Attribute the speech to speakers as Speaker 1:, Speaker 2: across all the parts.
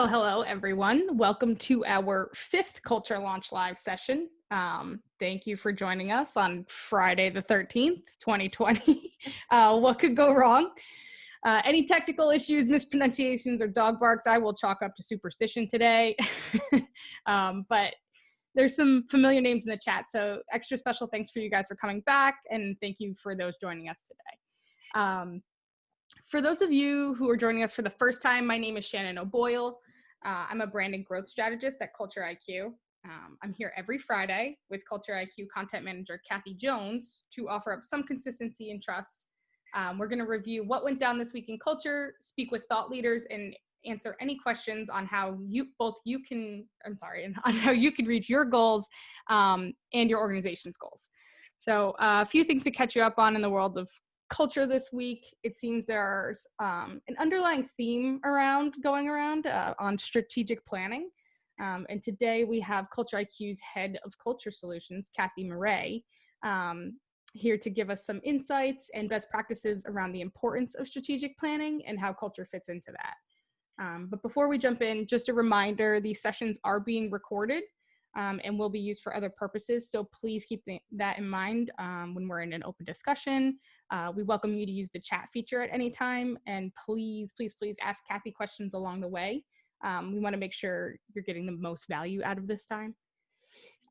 Speaker 1: Hello, everyone. Welcome to our 5th Culture Launch Live session. Thank you for joining us on Friday the 13th, 2020. What could go wrong? Any technical issues, mispronunciations, or dog barks, I will chalk up to superstition today. But there's some familiar names in the chat, so extra special thanks for you guys for coming back, and thank you for those joining us today. For those of you who are joining us for the first time, my name is Shannon O'Boyle. I'm a brand and growth strategist at CultureIQ. I'm here every Friday with CultureIQ content manager Cathy Jones to offer up some consistency and trust. We're going to review what went down this week in culture, speak with thought leaders, and answer any questions on how you can reach your goals and your organization's goals. So a few things to catch you up on in the world of culture this week. It seems there's an underlying theme going around on strategic planning. And today we have CultureIQ's head of culture solutions, Cathy Maraist, here to give us some insights and best practices around the importance of strategic planning and how culture fits into that. But before we jump in, just a reminder, these sessions are being recorded and will be used for other purposes. So please keep that in mind when we're in an open discussion. We welcome you to use the chat feature at any time. And please, please, please ask Cathy questions along the way. We want to make sure you're getting the most value out of this time.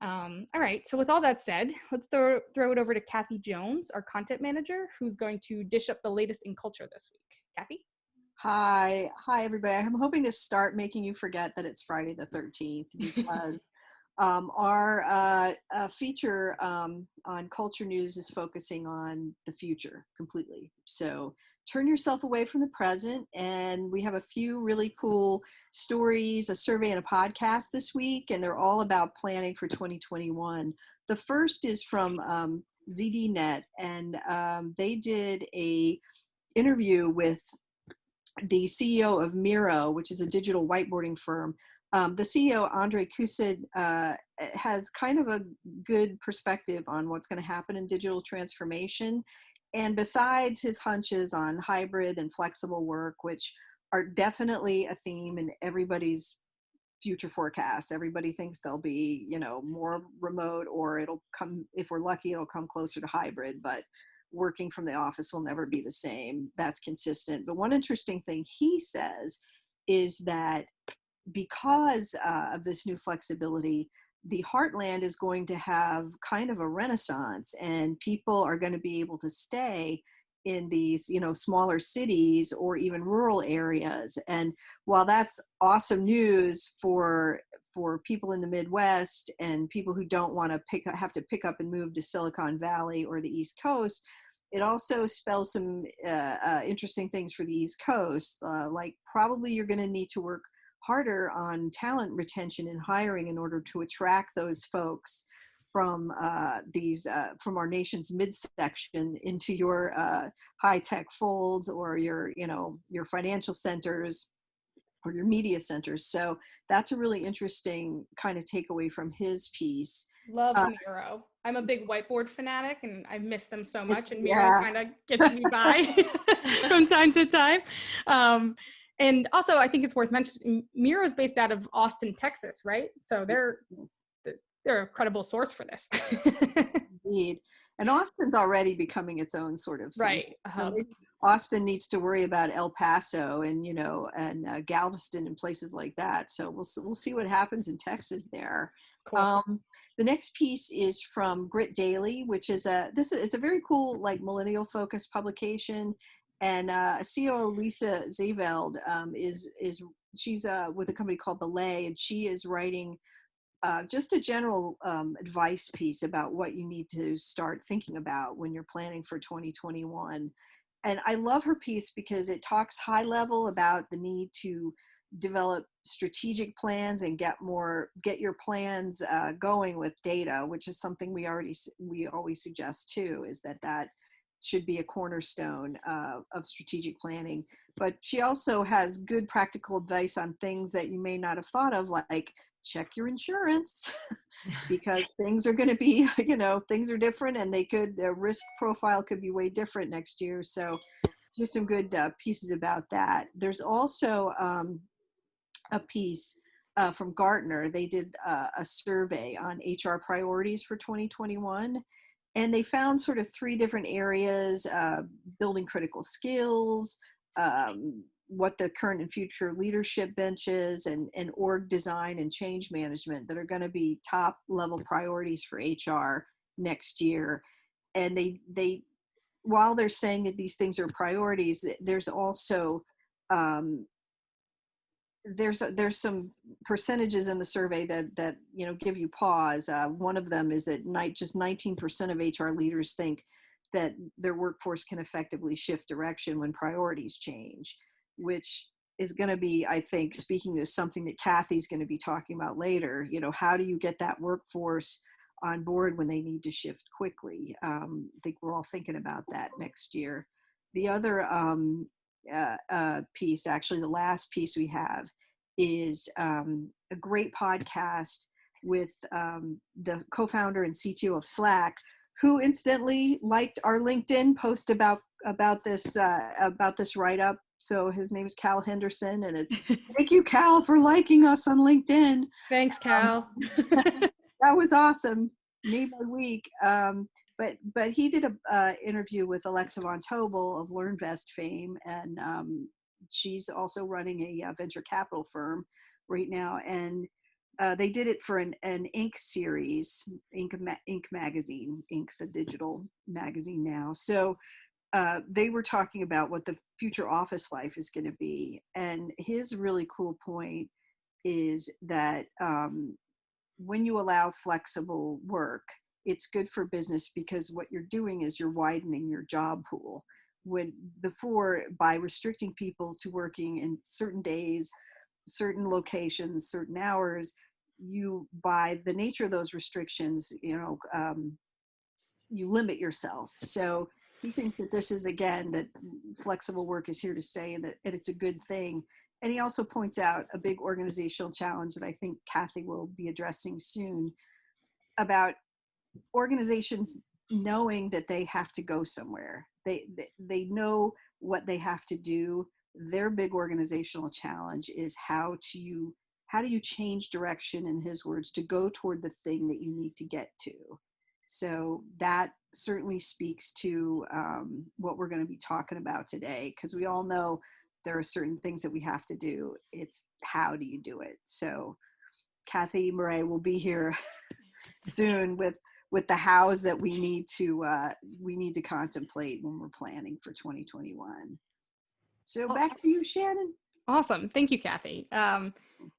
Speaker 1: All right, so with all that said, let's throw it over to Cathy Jones, our content manager, who's going to dish up the latest in culture this week. Cathy?
Speaker 2: Hi everybody. I'm hoping to start making you forget that it's Friday the 13th because our feature on Culture News is focusing on the future completely. So turn yourself away from the present, and we have a few really cool stories, a survey, and a podcast this week, and they're all about planning for 2021. The first is from ZDNet, and they did a interview with the CEO of Miro, which is a digital whiteboarding firm. The CEO, Andre Kusid, has kind of a good perspective on what's going to happen in digital transformation. And besides his hunches on hybrid and flexible work, which are definitely a theme in everybody's future forecasts, everybody thinks they'll be, more remote, or it'll come, if we're lucky, it'll come closer to hybrid, but working from the office will never be the same. That's consistent. But one interesting thing he says is that because of this new flexibility, the heartland is going to have kind of a renaissance, and people are going to be able to stay in these, smaller cities or even rural areas. And while that's awesome news for people in the Midwest and people who don't want to have to pick up and move to Silicon Valley or the East Coast, it also spells some interesting things for the East Coast. Like probably you're going to need to work harder on talent retention and hiring in order to attract those folks from from our nation's midsection into your high-tech folds, or your financial centers or your media centers. So that's a really interesting kind of takeaway from his piece.
Speaker 1: Love Miro. I'm a big whiteboard fanatic, and I miss them so much, and Miro kind of gets me by from time to time. And also, I think it's worth mentioning, Miro is based out of Austin, Texas, right? So they're a credible source for this.
Speaker 2: Indeed. And Austin's already becoming its own sort of city.
Speaker 1: Right.
Speaker 2: So Austin needs to worry about El Paso and and Galveston and places like that. So we'll see what happens in Texas there.
Speaker 1: Cool.
Speaker 2: The next piece is from Grit Daily, which is it's a very cool, like, millennial focused publication. And CEO Lisa Zaveld she's with a company called Belay, and she is writing just a general advice piece about what you need to start thinking about when you're planning for 2021. And I love her piece because it talks high level about the need to develop strategic plans and get your plans going with data, which is something we always suggest too, is that should be a cornerstone of strategic planning. But she also has good practical advice on things that you may not have thought of, like check your insurance, because things are going to be, things are different, and their risk profile could be way different next year. So just some good pieces about that. There's also a piece from Gartner. They did a survey on HR priorities for 2021. And they found sort of three different areas: building critical skills, what the current and future leadership bench is, and org design and change management that are going to be top level priorities for HR next year. And they while they're saying that these things are priorities, there's also there's some percentages in the survey that give you pause. One of them is that just 19% of HR leaders think that their workforce can effectively shift direction when priorities change, which is going to be, I think, speaking to something that Cathy's going to be talking about later. How do you get that workforce on board when they need to shift quickly? I think we're all thinking about that next year. The other piece, actually the last piece we have, is a great podcast with the co-founder and CTO of Slack, who incidentally liked our LinkedIn post about this write-up. So his name is Cal Henderson, and it's thank you, Cal, for liking us on LinkedIn.
Speaker 1: Thanks, Cal.
Speaker 2: That was awesome. Made my week. But he did a interview with Alexa Von Tobel of LearnVest fame, and she's also running a venture capital firm right now. And they did it for an Inc. series, Inc. magazine, Inc. the digital magazine now. So they were talking about what the future office life is going to be. And his really cool point is that when you allow flexible work, it's good for business, because what you're doing is you're widening your job pool. When before, by restricting people to working in certain days, certain locations, certain hours, you, by the nature of those restrictions, you limit yourself. So he thinks that this is, again, that flexible work is here to stay, and that it's a good thing. And he also points out a big organizational challenge that I think Cathy will be addressing soon, about organizations knowing that they have to go somewhere. They know what they have to do. Their big organizational challenge is how do you change direction, in his words, to go toward the thing that you need to get to. So that certainly speaks to what we're going to be talking about today, because we all know there are certain things that we have to do. It's how do you do it? So Cathy Maraist will be here soon with the hows that we need to contemplate when we're planning for 2021. So back to you, Shannon.
Speaker 1: Awesome. Thank you, Cathy.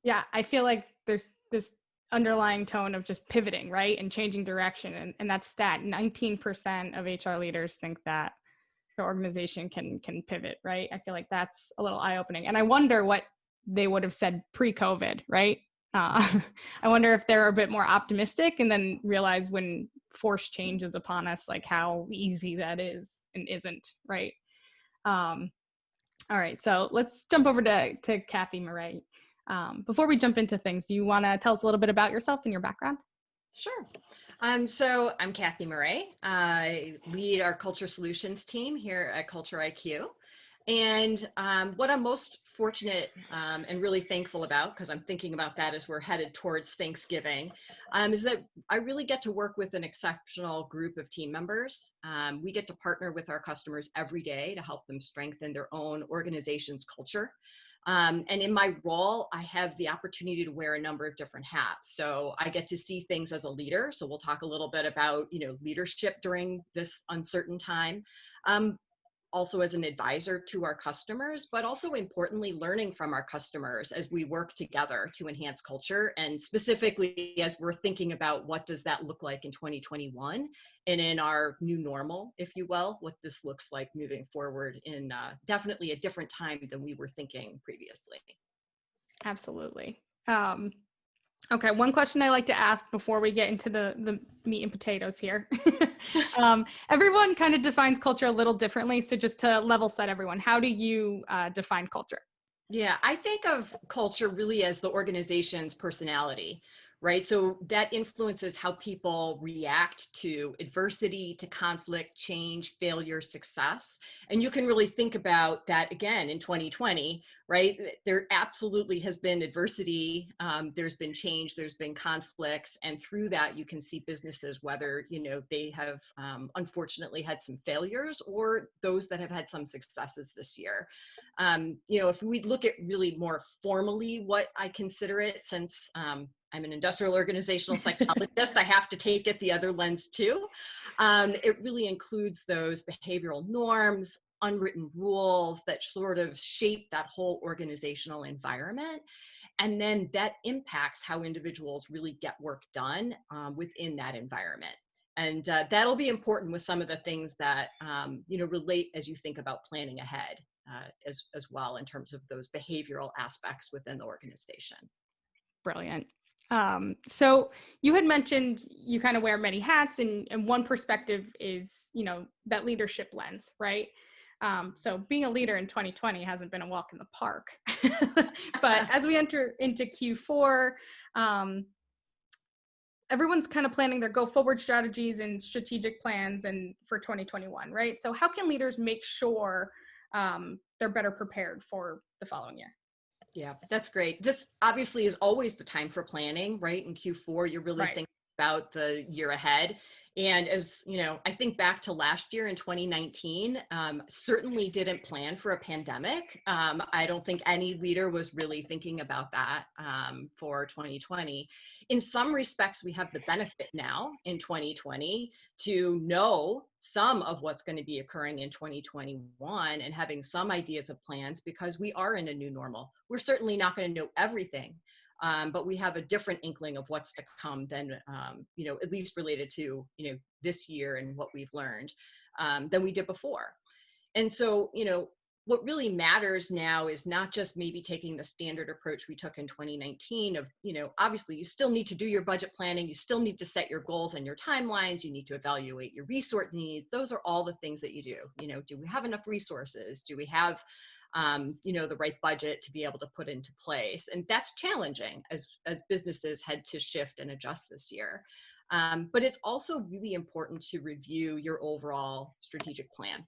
Speaker 1: Yeah, I feel like there's this underlying tone of just pivoting, right? And changing direction. And that stat, 19% of HR leaders think that the organization can pivot, right? I feel like that's a little eye-opening. And I wonder what they would have said pre-COVID, right? I wonder if they're a bit more optimistic and then realize when forced change is upon us, like how easy that is and isn't, right? All right, so let's jump over to Cathy Maraist. Before we jump into things, do you want to tell us a little bit about yourself and your background?
Speaker 3: Sure. So I'm Cathy Maraist. I lead our culture solutions team here at CultureIQ. And what I'm most fortunate and really thankful about, because I'm thinking about that as we're headed towards Thanksgiving, is that I really get to work with an exceptional group of team members. We get to partner with our customers every day to help them strengthen their own organization's culture. And in my role, I have the opportunity to wear a number of different hats. So I get to see things as a leader. So we'll talk a little bit about, leadership during this uncertain time. Also as an advisor to our customers, but also importantly, learning from our customers as we work together to enhance culture. And specifically, as we're thinking about what does that look like in 2021 and in our new normal, if you will, what this looks like moving forward in definitely a different time than we were thinking previously.
Speaker 1: Absolutely. Okay, one question I like to ask before we get into the meat and potatoes here. Everyone kind of defines culture a little differently. So just to level set everyone, how do you define culture?
Speaker 3: Yeah, I think of culture really as the organization's personality, right? So that influences how people react to adversity, to conflict, change, failure, success. And you can really think about that again in 2020, right? There absolutely has been adversity. There's been change, there's been conflicts. And through that, you can see businesses, whether, they have unfortunately had some failures or those that have had some successes this year. If we look at really more formally what I consider it, since I'm an industrial organizational psychologist, I have to take it the other lens too. It really includes those behavioral norms, unwritten rules that sort of shape that whole organizational environment. And then that impacts how individuals really get work done within that environment. And that'll be important with some of the things that, relate as you think about planning ahead as well in terms of those behavioral aspects within the organization.
Speaker 1: Brilliant. So you had mentioned you kind of wear many hats, and one perspective is, that leadership lens, right? So being a leader in 2020 hasn't been a walk in the park. But as we enter into Q4, everyone's kind of planning their go forward strategies and strategic plans and for 2021, right? So how can leaders make sure they're better prepared for the following year?
Speaker 3: Yeah, that's great. This obviously is always the time for planning, right? In Q4, you're really
Speaker 1: Right.
Speaker 3: thinking about the year ahead. And as I think back to last year in 2019, certainly didn't plan for a pandemic. I don't think any leader was really thinking about that for 2020. In some respects, we have the benefit now in 2020 to know some of what's going to be occurring in 2021 and having some ideas of plans because we are in a new normal. We're certainly not going to know everything. But we have a different inkling of what's to come than, at least related to, this year and what we've learned than we did before. And so, what really matters now is not just maybe taking the standard approach we took in 2019 of, obviously you still need to do your budget planning, you still need to set your goals and your timelines, you need to evaluate your resource needs. Those are all the things that you do. Do we have enough resources? Do we have the right budget to be able to put into place? And that's challenging as businesses had to shift and adjust this year. But it's also really important to review your overall strategic plan.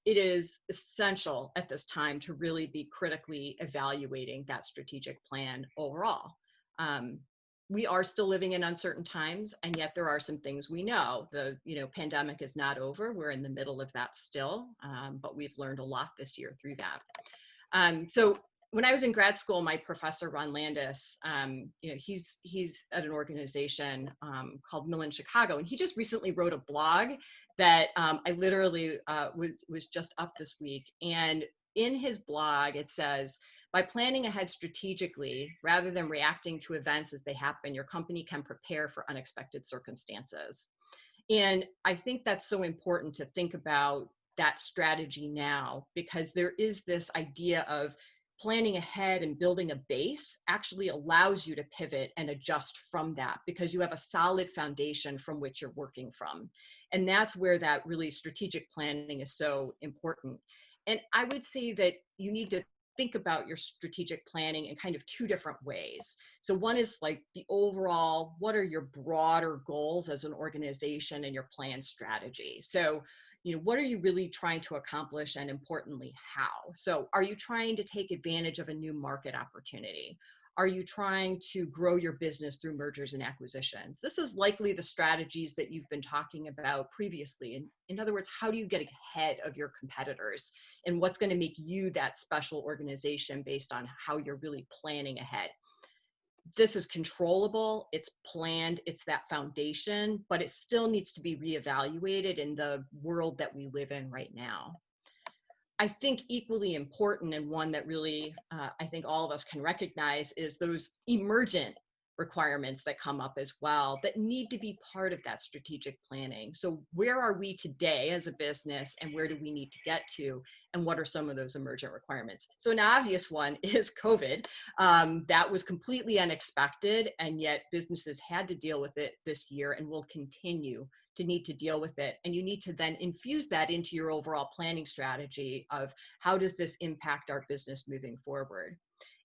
Speaker 3: It is essential at this time to really be critically evaluating that strategic plan overall. We are still living in uncertain times, and yet there are some things we know. The pandemic is not over. We're in the middle of that still, but we've learned a lot this year through that. So when I was in grad school, my professor Ron Landis, he's at an organization called Mill in Chicago, and he just recently wrote a blog that I literally was just up this week. And in his blog, it says, by planning ahead strategically, rather than reacting to events as they happen, your company can prepare for unexpected circumstances. And I think that's so important to think about that strategy now, because there is this idea of planning ahead and building a base actually allows you to pivot and adjust from that because you have a solid foundation from which you're working from. And that's where that really strategic planning is so important. And I would say that you need to think about your strategic planning in kind of two different ways. So one is like the overall, what are your broader goals as an organization and your plan strategy? So, what are you really trying to accomplish, and importantly, how? So are you trying to take advantage of a new market opportunity? Are you trying to grow your business through mergers and acquisitions? This is likely the strategies that you've been talking about previously. And in other words, how do you get ahead of your competitors? And what's going to make you that special organization based on how you're really planning ahead? This is controllable, it's planned, it's that foundation, but it still needs to be reevaluated in the world that we live in right now. I think equally important, and one that really I think all of us can recognize, is those emergent requirements that come up as well that need to be part of that strategic planning. So where are we today as a business, and where do we need to get to, and what are some of those emergent requirements? So an obvious one is COVID. That was completely unexpected, and yet businesses had to deal with it this year and will continue to need to deal with it. And you need to then infuse that into your overall planning strategy of how does this impact our business moving forward.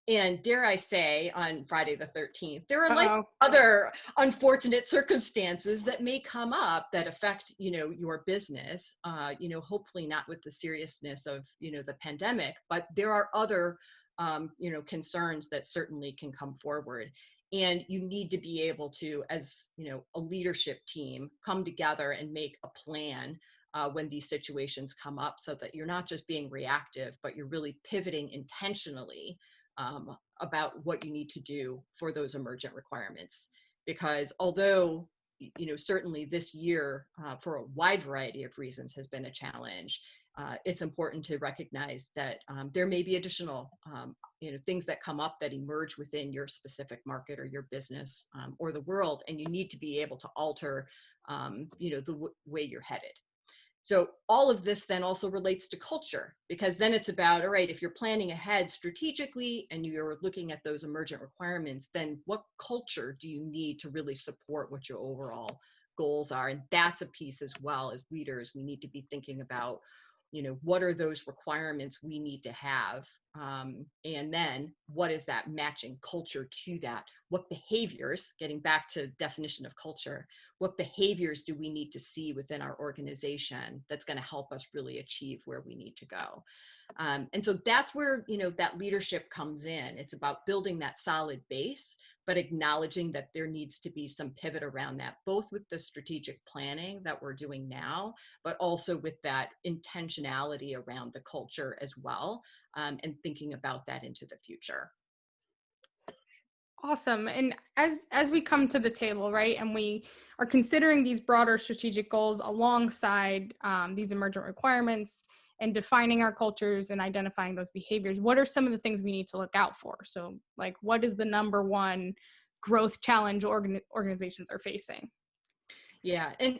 Speaker 3: And dare I say, on Friday the 13th, there are like
Speaker 1: Uh-oh.
Speaker 3: other unfortunate circumstances that may come up that affect, your business. Hopefully not with the seriousness of, the pandemic, but there are other, concerns that certainly can come forward. And you need to be able to, as a leadership team, come together and make a plan when these situations come up, so that you're not just being reactive, but you're really pivoting intentionally about what you need to do for those emergent requirements. Because although, certainly this year, for a wide variety of reasons, has been a challenge, it's important to recognize that there may be additional, things that come up that emerge within your specific market or your business, or the world, and you need to be able to alter, the way you're headed. So all of this then also relates to culture, because then it's about, all right, if you're planning ahead strategically and you're looking at those emergent requirements, then what culture do you need to really support what your overall goals are? And that's a piece as well. As leaders, we need to be thinking about, what are those requirements we need to have? And then what is that matching culture to that? What behaviors, getting back to definition of culture, what behaviors do we need to see within our organization that's going to help us really achieve where we need to go? And so that's where, that leadership comes in. It's about building that solid base, but acknowledging that there needs to be some pivot around that, both with the strategic planning that we're doing now, but also with that intentionality around the culture as well, and thinking about that into the future.
Speaker 1: Awesome. And as we come to the table, right, and we are considering these broader strategic goals alongside these emergent requirements and defining our cultures and identifying those behaviors, what are some of the things we need to look out for? So, like, what is the number one growth challenge organizations are facing?
Speaker 3: Yeah, and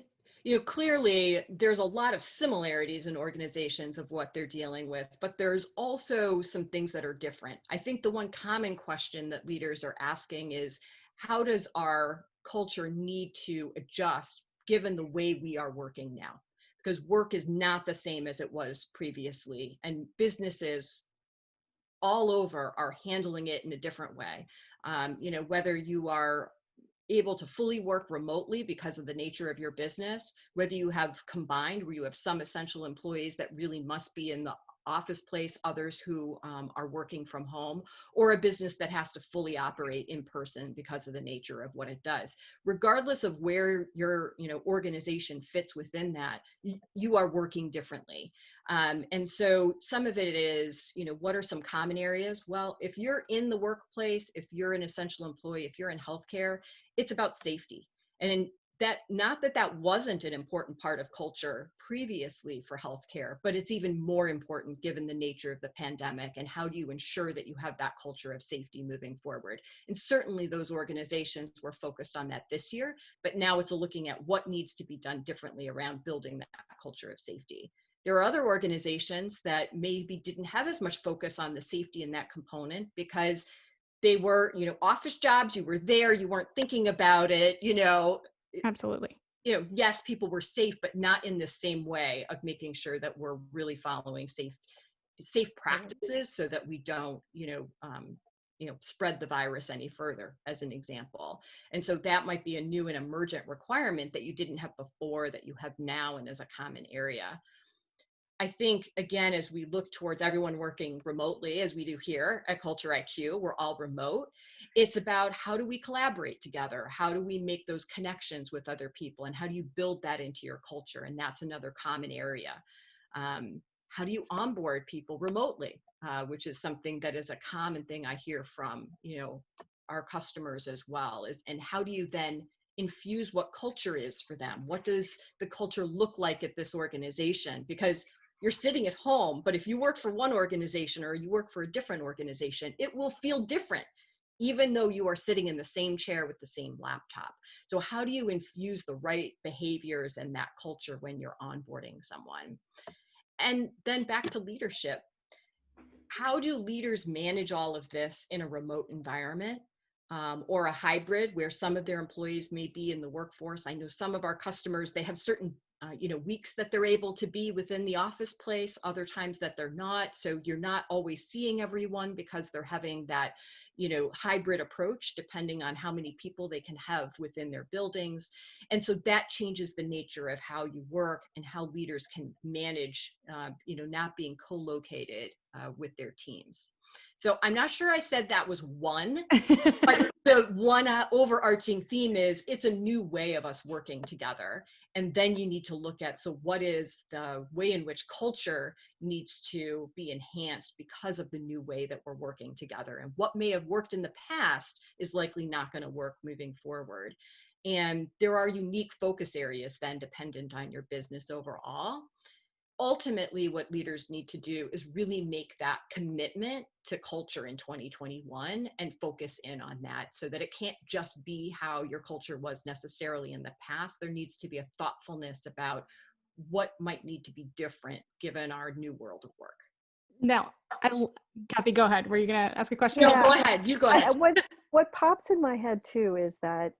Speaker 3: clearly there's a lot of similarities in organizations of what they're dealing with, but there's also some things that are different. I think the one common question that leaders are asking is, how does our culture need to adjust given the way we are working now? Because work is not the same as it was previously, and businesses all over are handling it in a different way. Whether you are able to fully work remotely because of the nature of your business, whether you have combined where you have some essential employees that really must be in the office place, others who are working from home, or a business that has to fully operate in person because of the nature of what it does. Regardless of where your organization fits within that, you are working differently. And so some of it is, what are some common areas? Well, if you're in the workplace, if you're an essential employee, if you're in healthcare, it's about safety. And that, not that that wasn't an important part of culture previously for healthcare, but it's even more important given the nature of the pandemic, and how do you ensure that you have that culture of safety moving forward? And certainly those organizations were focused on that this year, but now it's looking at what needs to be done differently around building that culture of safety. There are other organizations that maybe didn't have as much focus on the safety in that component because they were, office jobs, you were there, you weren't thinking about it,
Speaker 1: Absolutely.
Speaker 3: Yes, people were safe, but not in the same way of making sure that we're really following safe practices so that we don't, spread the virus any further, as an example. And so that might be a new and emergent requirement that you didn't have before, that you have now, and as a common area. I think, again, as we look towards everyone working remotely, as we do here at CultureIQ, we're all remote. It's about, how do we collaborate together? How do we make those connections with other people? And how do you build that into your culture? And that's another common area. How do you onboard people remotely, which is something that is a common thing I hear from, our customers as well. And how do you then infuse what culture is for them? What does the culture look like at this organization? Because you're sitting at home, but if you work for one organization or you work for a different organization, it will feel different, even though you are sitting in the same chair with the same laptop. So how do you infuse the right behaviors and that culture when you're onboarding someone? And then back to leadership. How do leaders manage all of this in a remote environment? Or a hybrid where some of their employees may be in the workforce? I know some of our customers, they have certain weeks that they're able to be within the office place, other times that they're not. So you're not always seeing everyone because they're having that, hybrid approach depending on how many people they can have within their buildings. And so that changes the nature of how you work and how leaders can manage, not being co-located with their teams. So I'm not sure I said that was one, but the one overarching theme is it's a new way of us working together. And then you need to look at, so what is the way in which culture needs to be enhanced because of the new way that we're working together? And what may have worked in the past is likely not going to work moving forward. And there are unique focus areas then dependent on your business overall. Ultimately, what leaders need to do is really make that commitment to culture in 2021 and focus in on that, so that it can't just be how your culture was necessarily in the past. There needs to be a thoughtfulness about what might need to be different given our new world of work.
Speaker 1: Now, Cathy, go ahead. Were you going to ask a question?
Speaker 3: No, go ahead. You go ahead.
Speaker 4: What pops in my head too is that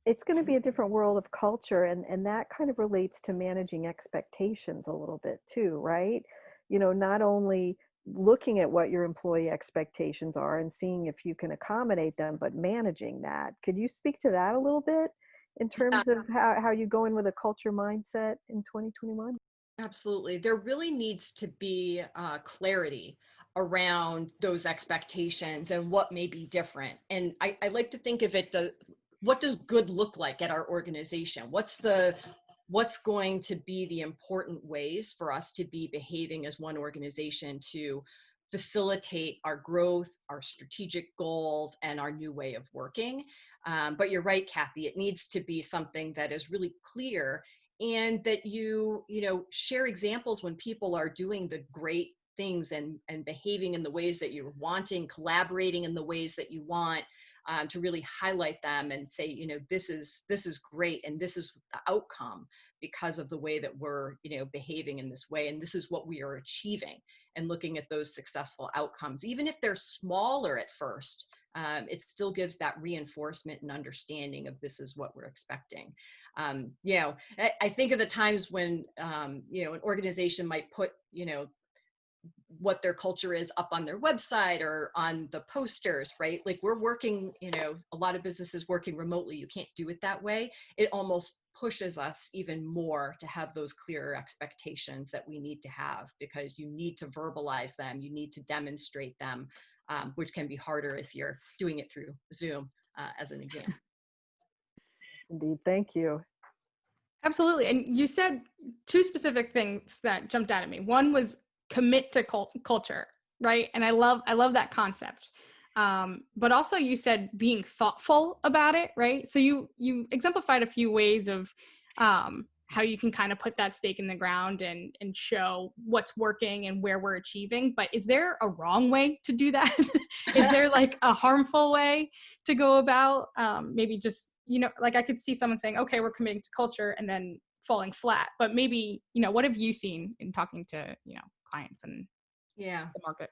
Speaker 4: it's going to be a different world of culture, and that kind of relates to managing expectations a little bit too, right? Not only looking at what your employee expectations are and seeing if you can accommodate them, but managing that. Could you speak to that a little bit in terms of how you go in with a culture mindset in 2021?
Speaker 3: Absolutely. There really needs to be clarity around those expectations and what may be different. And I like to think of it, what does good look like at our organization? What's going to be the important ways for us to be behaving as one organization to facilitate our growth, our strategic goals, and our new way of working? But you're right, Cathy, it needs to be something that is really clear, and that you share examples when people are doing the great things and behaving in the ways that you're wanting, collaborating in the ways that you want, to really highlight them and say, this is great, and this is the outcome because of the way that we're behaving in this way, and this is what we are achieving, and looking at those successful outcomes, even if they're smaller at first. It still gives that reinforcement and understanding of this is what we're expecting. I think of the times when an organization might put what their culture is up on their website or on the posters, right? Like, we're working, a lot of businesses working remotely. You can't do it that way. It almost pushes us even more to have those clearer expectations that we need to have, because you need to verbalize them, you need to demonstrate them, which can be harder if you're doing it through Zoom, as an example.
Speaker 4: Indeed, thank you.
Speaker 1: Absolutely. And you said two specific things that jumped out at me. One was commit to culture, right? And I love that concept. But also you said being thoughtful about it, right? So you exemplified a few ways of how you can kind of put that stake in the ground and show what's working and where we're achieving. But is there a wrong way to do that? Is there like a harmful way to go about maybe just, like I could see someone saying, okay, we're committing to culture, and then falling flat. But maybe, what have you seen in talking to, clients and the market?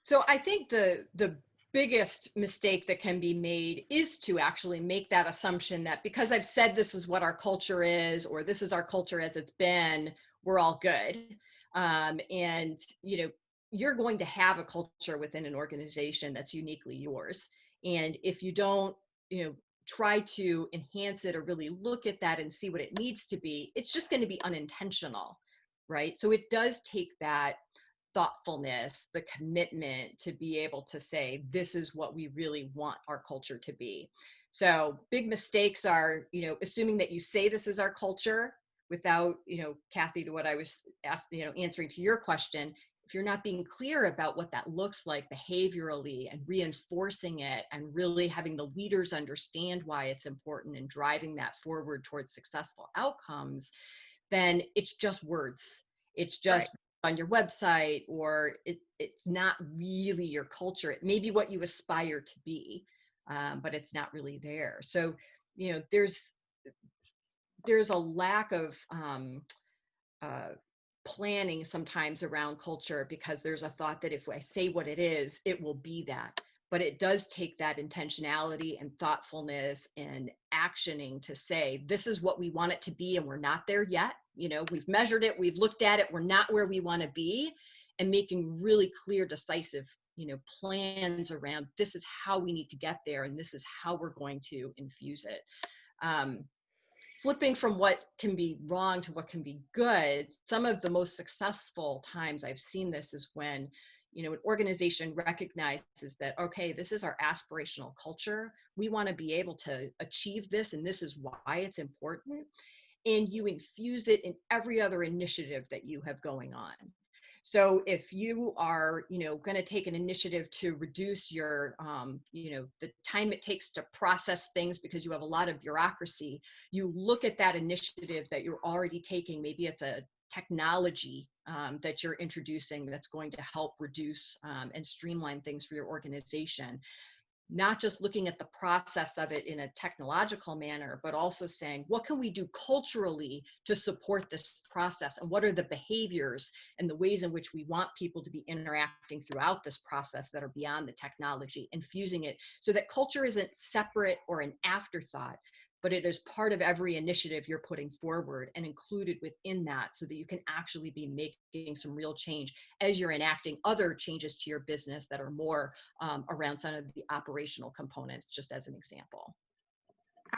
Speaker 3: So I think the biggest mistake that can be made is to actually make that assumption that because I've said this is what our culture is, or this is our culture as it's been, we're all good. And you're going to have a culture within an organization that's uniquely yours. And if you don't, try to enhance it or really look at that and see what it needs to be, it's just going to be unintentional, right? So it does take that thoughtfulness, the commitment to be able to say, this is what we really want our culture to be. So big mistakes are, assuming that you say this is our culture without, Cathy, to what I was answering to your question. If you're not being clear about what that looks like behaviorally and reinforcing it and really having the leaders understand why it's important and driving that forward towards successful outcomes, then it's just words. It's just on your website, or it's not really your culture. It may be what you aspire to be, but it's not really there. So, there's a lack of planning sometimes around culture, because there's a thought that if I say what it is, it will be that. but it does take that intentionality and thoughtfulness and actioning to say, this is what we want it to be, and we're not there yet. We've measured it, we've looked at it, we're not where we want to be, and making really clear, decisive, plans around, this is how we need to get there, and this is how we're going to infuse it. Flipping from what can be wrong to what can be good, some of the most successful times I've seen this is when, an organization recognizes that, okay, this is our aspirational culture. We want to be able to achieve this, and this is why it's important. And you infuse it in every other initiative that you have going on. So if you are, going to take an initiative to reduce your, the time it takes to process things because you have a lot of bureaucracy, you look at that initiative that you're already taking. Maybe it's a technology that you're introducing that's going to help reduce and streamline things for your organization. Not just looking at the process of it in a technological manner, but also saying, what can we do culturally to support this process? And what are the behaviors and the ways in which we want people to be interacting throughout this process that are beyond the technology, infusing it so that culture isn't separate or an afterthought, but it is part of every initiative you're putting forward and included within that, so that you can actually be making some real change as you're enacting other changes to your business that are more around some of the operational components, just as an example.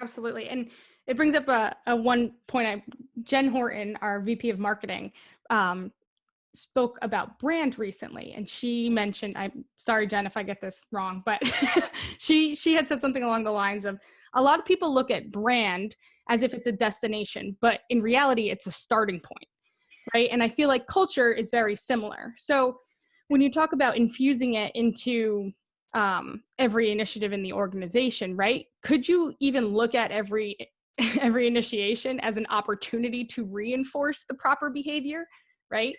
Speaker 1: Absolutely. And it brings up a one point. Jen Horton, our VP of marketing, spoke about brand recently, and she mentioned, I'm sorry, Jen, if I get this wrong, but she had said something along the lines of, a lot of people look at brand as if it's a destination, but in reality, it's a starting point, right? And I feel like culture is very similar. So when you talk about infusing it into every initiative in the organization, right? Could you even look at every initiation as an opportunity to reinforce the proper behavior, right?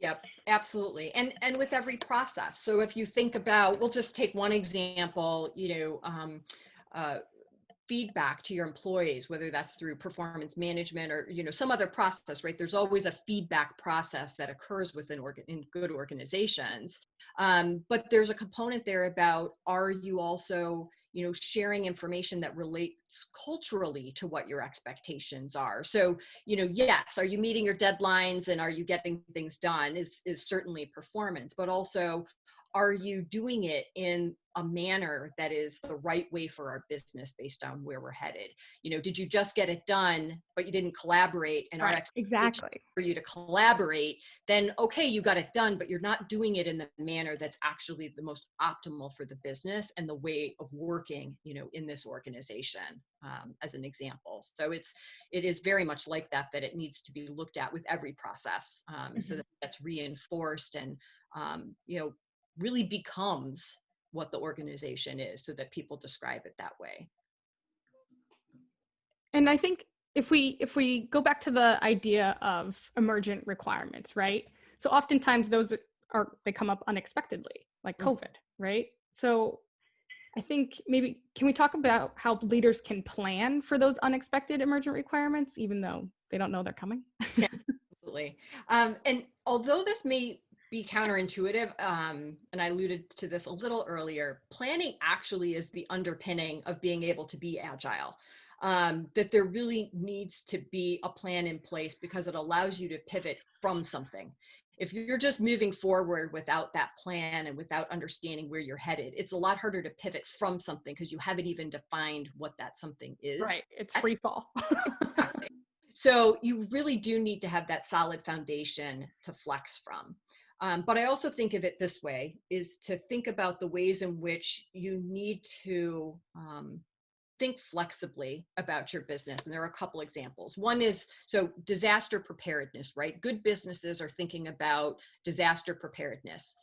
Speaker 3: Yep, absolutely. And with every process. So if you think about, we'll just take one example, feedback to your employees, whether that's through performance management or, some other process, right? There's always a feedback process that occurs within in good organizations. But there's a component there about, are you also, sharing information that relates culturally to what your expectations are? So, yes, are you meeting your deadlines and are you getting things done is certainly performance, but also, are you doing it in a manner that is the right way for our business based on where we're headed? Did you just get it done, but you didn't collaborate, and our expectation for you to collaborate, then okay, you got it done, but you're not doing it in the manner that's actually the most optimal for the business and the way of working, in this organization, as an example. So it is very much like that it needs to be looked at with every process, so that that's reinforced and, really becomes what the organization is, so that people describe it that way.
Speaker 1: And I think if we go back to the idea of emergent requirements, right? So oftentimes they come up unexpectedly, like COVID, right? So I think maybe, can we talk about how leaders can plan for those unexpected emergent requirements, even though they don't know they're coming?
Speaker 3: Yeah, absolutely. And although this may be counterintuitive, and I alluded to this a little earlier, planning actually is the underpinning of being able to be agile. That there really needs to be a plan in place because it allows you to pivot from something. If you're just moving forward without that plan and without understanding where you're headed, it's a lot harder to pivot from something because you haven't even defined what that something is.
Speaker 1: Right, it's free fall.
Speaker 3: Exactly. So you really do need to have that solid foundation to flex from. But I also think of it this way, is to think about the ways in which you need to think flexibly about your business. And there are a couple examples. One is, so disaster preparedness, right? Good businesses are thinking about disaster preparedness.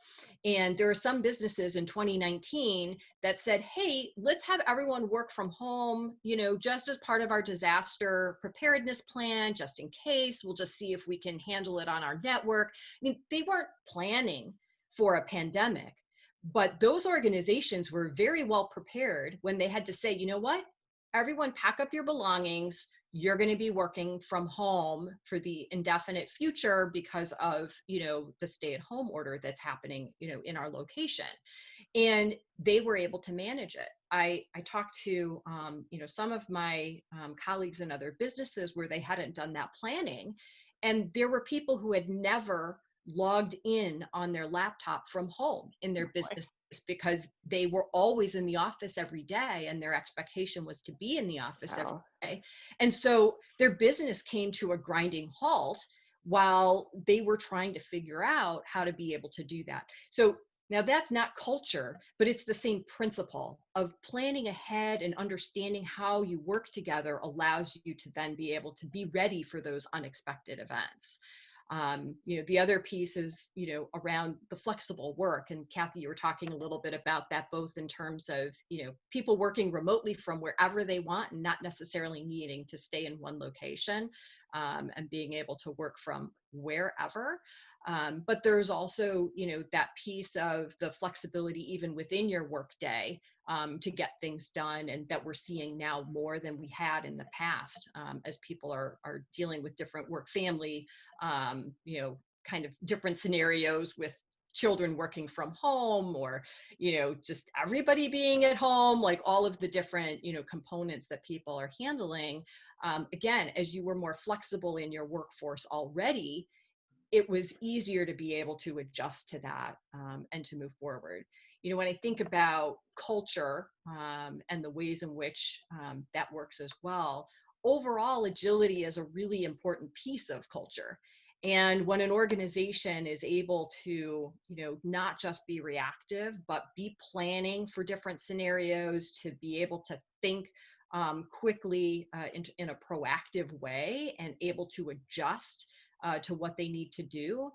Speaker 3: And there are some businesses in 2019 that said, hey, let's have everyone work from home, just as part of our disaster preparedness plan, just in case. We'll just see if we can handle it on our network. I mean, they weren't planning for a pandemic. But those organizations were very well prepared when they had to say, you know what, everyone pack up your belongings, you're going to be working from home for the indefinite future because of, the stay-at-home order that's happening, in our location. And they were able to manage it. I talked to, some of my colleagues in other businesses where they hadn't done that planning. And there were people who had never logged in on their laptop from home in their business because they were always in the office every day, and their expectation was to be in the office every day. And so their business came to a grinding halt while they were trying to figure out how to be able to do that. So now that's not culture, but it's the same principle of planning ahead and understanding how you work together allows you to then be able to be ready for those unexpected events. The other piece is, around the flexible work. And Cathy, you were talking a little bit about that, both in terms of, people working remotely from wherever they want and not necessarily needing to stay in one location, and being able to work from wherever. But there's also, that piece of the flexibility even within your workday, to get things done, and that we're seeing now more than we had in the past, as people are dealing with different work family, kind of different scenarios with children working from home, or just everybody being at home, like all of the different components that people are handling. Again, as you were more flexible in your workforce already, it was easier to be able to adjust to that, and to move forward. When I think about culture, and the ways in which that works as well, overall agility is a really important piece of culture. And when an organization is able to, not just be reactive, but be planning for different scenarios, to be able to think quickly, in a proactive way, and able to adjust to what they need to do,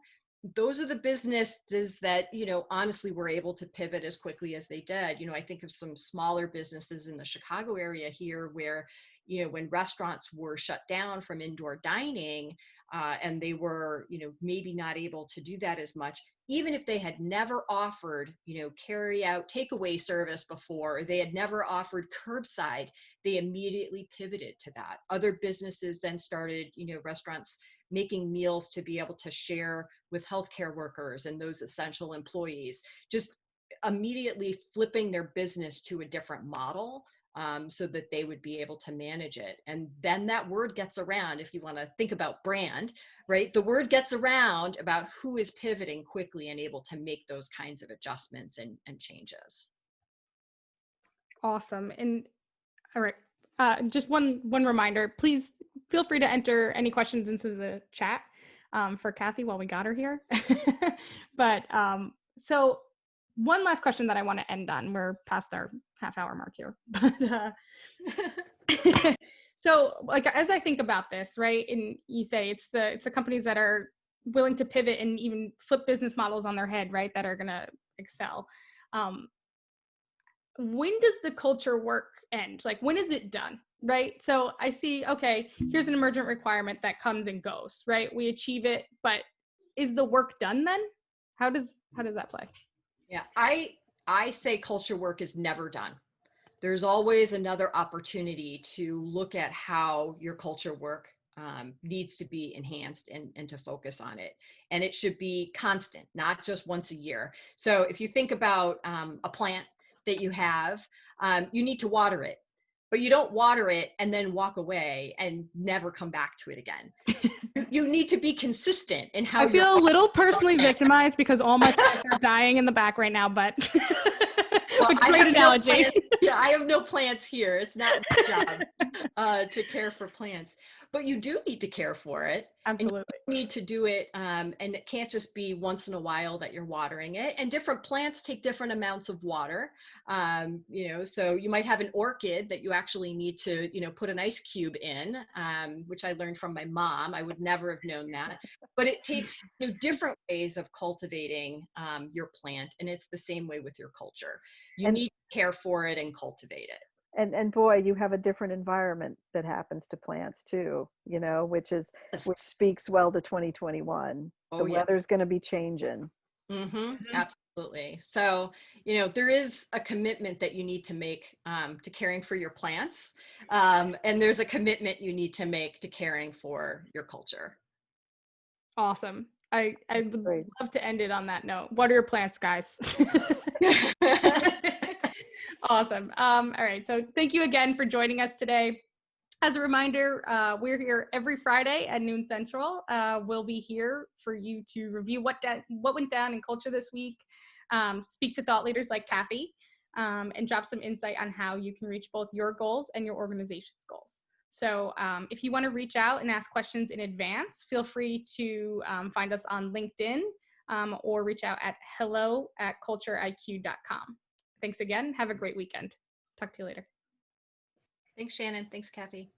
Speaker 3: those are the businesses that, honestly were able to pivot as quickly as they did. I think of some smaller businesses in the Chicago area here where, when restaurants were shut down from indoor dining, and they were, maybe not able to do that as much, even if they had never offered, carry out takeaway service before, they had never offered curbside, they immediately pivoted to that. Other businesses then started, restaurants making meals to be able to share with healthcare workers and those essential employees, just immediately flipping their business to a different model, so that they would be able to manage it. And then that word gets around, if you want to think about brand, right? The word gets around about who is pivoting quickly and able to make those kinds of adjustments and changes.
Speaker 1: Awesome. And all right, just one reminder, please feel free to enter any questions into the chat, for Cathy while we got her here. But so one last question that I want to end on. We're past our half-hour mark here, but so like as I think about this, right, and you say it's the companies that are willing to pivot and even flip business models on their head, right, that are going to excel. When does the culture work end? Like, when is it done, right? So I see, okay, here's an emergent requirement that comes and goes, right? We achieve it, but is the work done then? How does that play?
Speaker 3: Yeah, I say culture work is never done. There's always another opportunity to look at how your culture work needs to be enhanced and to focus on it. And it should be constant, not just once a year. So if you think about a plant that you have, you need to water it, but you don't water it and then walk away and never come back to it again. You need to be consistent in how
Speaker 1: I feel a little personally victimized because all my plants are dying in the back right now, but
Speaker 3: well,
Speaker 1: great analogy.
Speaker 3: I have no plants here. It's not my job to care for plants, but you do need to care for it.
Speaker 1: Absolutely.
Speaker 3: And you need to do it, and it can't just be once in a while that you're watering it. And different plants take different amounts of water. So you might have an orchid that you actually need to, put an ice cube in, which I learned from my mom. I would never have known that. But it takes different ways of cultivating your plant, and it's the same way with your culture. You need to care for it and cultivate it.
Speaker 4: And boy, you have a different environment that happens to plants too, which speaks well to 2021. The weather's going to be changing.
Speaker 3: Absolutely. So, there is a commitment that you need to make to caring for your plants. And there's a commitment you need to make to caring for your culture.
Speaker 1: Awesome. I would
Speaker 4: great.
Speaker 1: love to end it on that note. What are your plants, guys? Awesome. All right. So thank you again for joining us today. As a reminder, we're here every Friday at noon Central. We'll be here for you to review what went down in culture this week, speak to thought leaders like Cathy, and drop some insight on how you can reach both your goals and your organization's goals. So if you want to reach out and ask questions in advance, feel free to find us on LinkedIn or reach out at hello@cultureiq.com. Thanks again. Have a great weekend. Talk to you later.
Speaker 3: Thanks, Shannon. Thanks, Cathy.